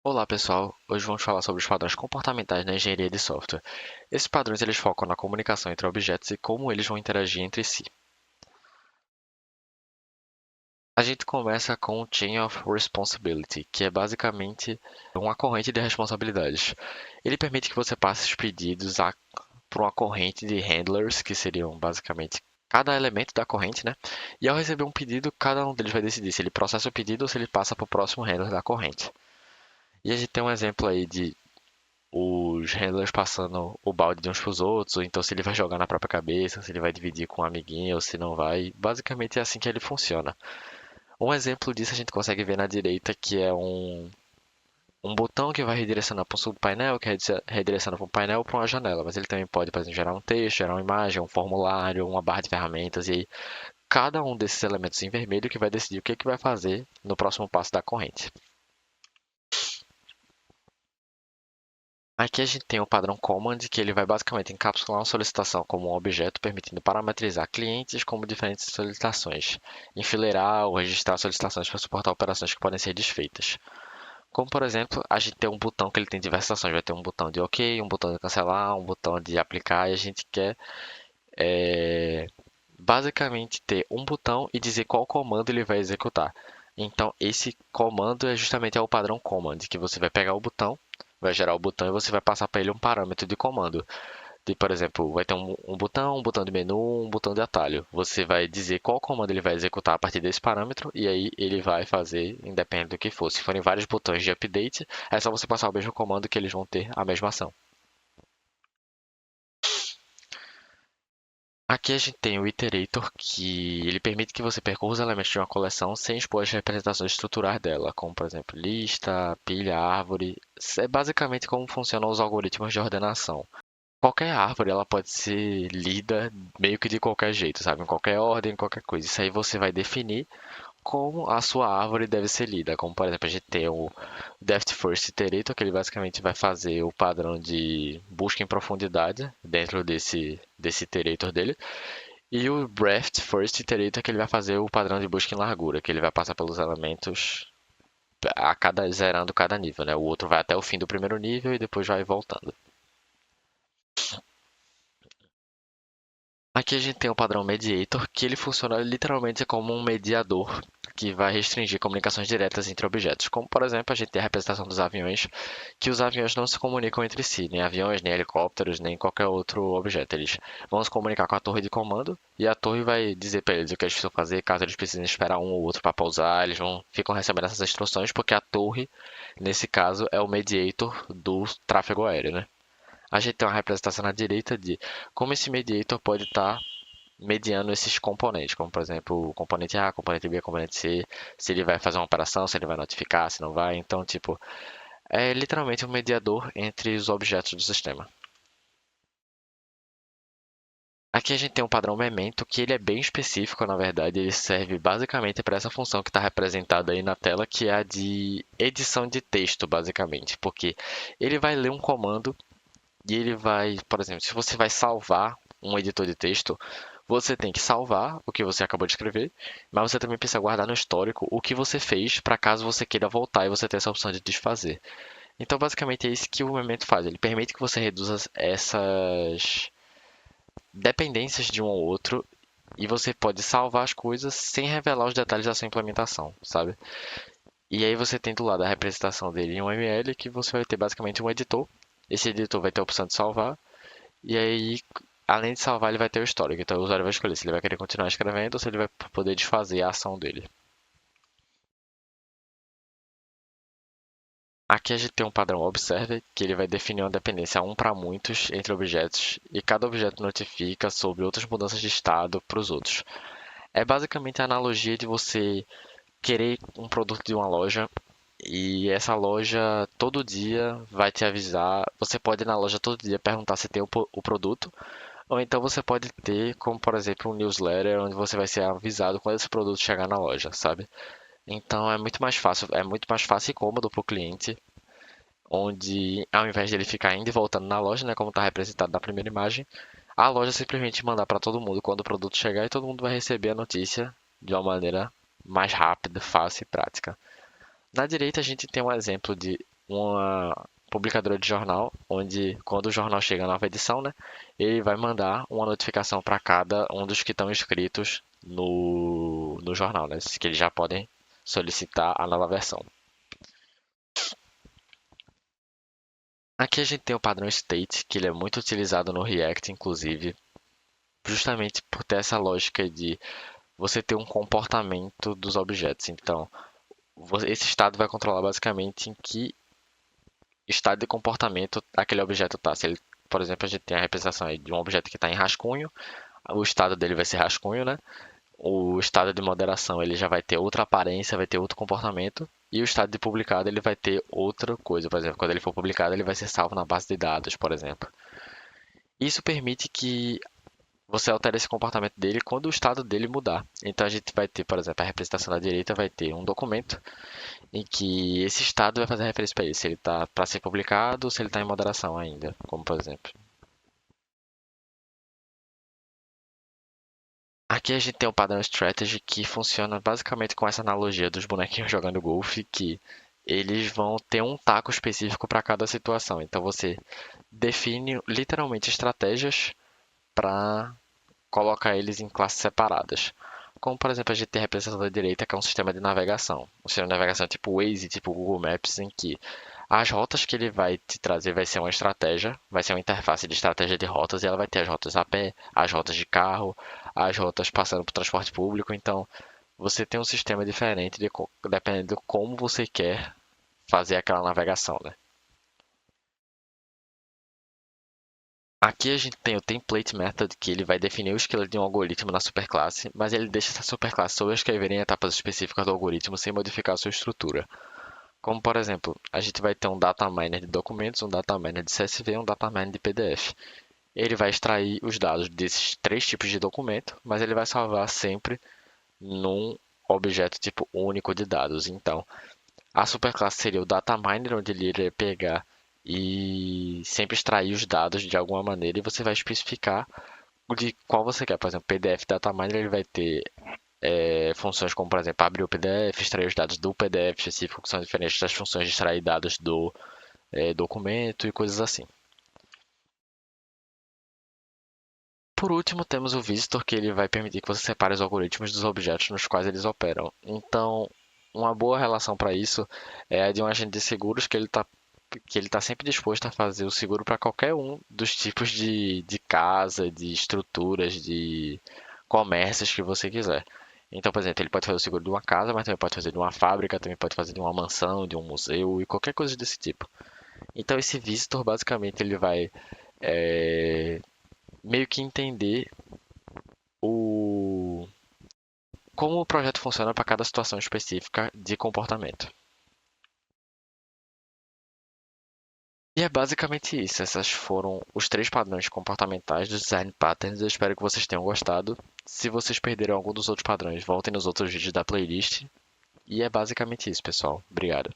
Olá pessoal, hoje vamos falar sobre os padrões comportamentais na engenharia de software. Esses padrões eles focam na comunicação entre objetos e como eles vão interagir entre si. A gente começa com o Chain of Responsibility, que é basicamente uma corrente de responsabilidades. Ele permite que você passe os pedidos por uma corrente de handlers, que seriam basicamente cada elemento da corrente, né? E ao receber um pedido, cada um deles vai decidir se ele processa o pedido ou se ele passa para o próximo handler da corrente. E a gente tem um exemplo aí de os handlers passando o balde de uns pros outros, ou então se ele vai jogar na própria cabeça, se ele vai dividir com um amiguinho ou se não vai. Basicamente é assim que ele funciona. Um exemplo disso a gente consegue ver na direita, que é um botão que vai redirecionar para um subpainel, que redireciona para um painel ou para uma janela, mas ele também pode, por exemplo, gerar um texto, gerar uma imagem, um formulário, uma barra de ferramentas, e aí cada um desses elementos em vermelho que vai decidir o que vai fazer no próximo passo da corrente. Aqui a gente tem o padrão command, que ele vai basicamente encapsular uma solicitação como um objeto, permitindo parametrizar clientes como diferentes solicitações, enfileirar ou registrar solicitações para suportar operações que podem ser desfeitas. Como, por exemplo, a gente tem um botão que ele tem diversas ações. Vai ter um botão de OK, um botão de cancelar, um botão de aplicar, e a gente quer basicamente ter um botão e dizer qual comando ele vai executar. Então, esse comando é justamente o padrão command, que você vai pegar o botão, vai gerar o botão e você vai passar para ele um parâmetro de comando. De, por exemplo, vai ter um botão de menu, um botão de atalho. Você vai dizer qual comando ele vai executar a partir desse parâmetro e aí ele vai fazer independente do que for. Se forem vários botões de update, é só você passar o mesmo comando que eles vão ter a mesma ação. Aqui a gente tem o iterator, que ele permite que você percorra os elementos de uma coleção sem expor as representações estruturais dela, como por exemplo lista, pilha, árvore. Isso é basicamente como funcionam os algoritmos de ordenação. Qualquer árvore ela pode ser lida meio que de qualquer jeito, sabe? Em qualquer ordem, em qualquer coisa. Isso aí você vai definir como a sua árvore deve ser lida. Como, por exemplo, a gente tem o Depth First Iterator, que ele basicamente vai fazer o padrão de busca em profundidade dentro desse iterator dele. E o Breadth First Iterator, que ele vai fazer o padrão de busca em largura, que ele vai passar pelos elementos zerando cada nível, né? O outro vai até o fim do primeiro nível e depois vai voltando. Aqui a gente tem o padrão Mediator, que ele funciona literalmente como um mediador que vai restringir comunicações diretas entre objetos. Como, por exemplo, a gente tem a representação dos aviões, que os aviões não se comunicam entre si, nem aviões, nem helicópteros, nem qualquer outro objeto. Eles vão se comunicar com a torre de comando e a torre vai dizer para eles o que eles precisam fazer, caso eles precisem esperar um ou outro para pousar, ficam recebendo essas instruções, porque a torre, nesse caso, é o mediator do tráfego aéreo, né? A gente tem uma representação na direita de como esse mediator pode estar mediando esses componentes, como por exemplo o componente A, componente B, componente C, se ele vai fazer uma operação, se ele vai notificar, se não vai. Então, tipo, é literalmente um mediador entre os objetos do sistema. Aqui a gente tem um padrão memento que ele é bem específico, na verdade, ele serve basicamente para essa função que está representada aí na tela, que é a de edição de texto, basicamente, porque ele vai ler um comando e ele vai, por exemplo, se você vai salvar um editor de texto, você tem que salvar o que você acabou de escrever, mas você também precisa guardar no histórico o que você fez para caso você queira voltar e você ter essa opção de desfazer. Então, basicamente, é isso que o Memento faz. Ele permite que você reduza essas dependências de um ao outro e você pode salvar as coisas sem revelar os detalhes da sua implementação, sabe? E aí você tem do lado a representação dele em um ML, que você vai ter basicamente um editor. Esse editor vai ter a opção de salvar e aí, além de salvar, ele vai ter o histórico. Então o usuário vai escolher se ele vai querer continuar escrevendo ou se ele vai poder desfazer a ação dele. Aqui a gente tem um padrão observer, que ele vai definir uma dependência um para muitos entre objetos, e cada objeto notifica sobre outras mudanças de estado para os outros. É basicamente a analogia de você querer um produto de uma loja e essa loja todo dia vai te avisar. Você pode ir na loja todo dia perguntar se tem o produto. Ou então você pode ter, como por exemplo, um newsletter onde você vai ser avisado quando esse produto chegar na loja, sabe? Então é muito mais fácil e cômodo para o cliente, onde ao invés de ele ficar indo e voltando na loja, né, como está representado na primeira imagem, a loja simplesmente mandar para todo mundo quando o produto chegar e todo mundo vai receber a notícia de uma maneira mais rápida, fácil e prática. Na direita a gente tem um exemplo de uma publicadora de jornal, onde quando o jornal chega a nova edição, né, ele vai mandar uma notificação para cada um dos que estão inscritos no jornal, né, que eles já podem solicitar a nova versão. Aqui a gente tem o padrão state, que ele é muito utilizado no React, inclusive, justamente por ter essa lógica de você ter um comportamento dos objetos. Então, esse estado vai controlar basicamente em que estado de comportamento aquele objeto está. Se ele, por exemplo, a gente tem a representação aí de um objeto que está em rascunho, o estado dele vai ser rascunho, né? O estado de moderação ele já vai ter outra aparência, vai ter outro comportamento. E o estado de publicado ele vai ter outra coisa. Por exemplo, quando ele for publicado, ele vai ser salvo na base de dados, por exemplo. Isso permite que você altere esse comportamento dele quando o estado dele mudar. Então a gente vai ter, por exemplo, a representação da direita vai ter um documento em que esse estado vai fazer referência para ele, se ele está para ser publicado ou se ele está em moderação ainda, como por exemplo. Aqui a gente tem o padrão strategy que funciona basicamente com essa analogia dos bonequinhos jogando golfe, que eles vão ter um taco específico para cada situação. Então você define literalmente estratégias para colocar eles em classes separadas. Como, por exemplo, a gente tem a representação da direita, que é um sistema de navegação. Um sistema de navegação tipo Waze, tipo Google Maps, em que as rotas que ele vai te trazer vai ser uma estratégia, vai ser uma interface de estratégia de rotas, e ela vai ter as rotas a pé, as rotas de carro, as rotas passando por transporte público. Então, você tem um sistema diferente dependendo de como você quer fazer aquela navegação, né? Aqui a gente tem o template method, que ele vai definir o esqueleto de um algoritmo na superclasse, mas ele deixa essa superclasse sobrescrever em etapas específicas do algoritmo sem modificar a sua estrutura. Como, por exemplo, a gente vai ter um data miner de documentos, um data miner de CSV e um data miner de PDF. Ele vai extrair os dados desses três tipos de documento, mas ele vai salvar sempre num objeto tipo único de dados. Então, a superclasse seria o data miner, onde ele iria pegar e sempre extrair os dados de alguma maneira e você vai especificar de qual você quer. Por exemplo, PDF Data Miner ele vai ter funções como, por exemplo, abrir o PDF, extrair os dados do PDF específico, que são diferentes das funções de extrair dados do documento e coisas assim. Por último, temos o Visitor, que ele vai permitir que você separe os algoritmos dos objetos nos quais eles operam. Então, uma boa relação para isso é a de um agente de seguros que ele está sempre disposto a fazer o seguro para qualquer um dos tipos de casa, de estruturas, de comércios que você quiser. Então, por exemplo, ele pode fazer o seguro de uma casa, mas também pode fazer de uma fábrica, também pode fazer de uma mansão, de um museu e qualquer coisa desse tipo. Então, esse visitor, basicamente, ele vai é, meio que entender o como o projeto funciona para cada situação específica de comportamento. E é basicamente isso. Essas foram os três padrões comportamentais dos Design Patterns. Eu espero que vocês tenham gostado. Se vocês perderam algum dos outros padrões, voltem nos outros vídeos da playlist. E é basicamente isso, pessoal. Obrigado.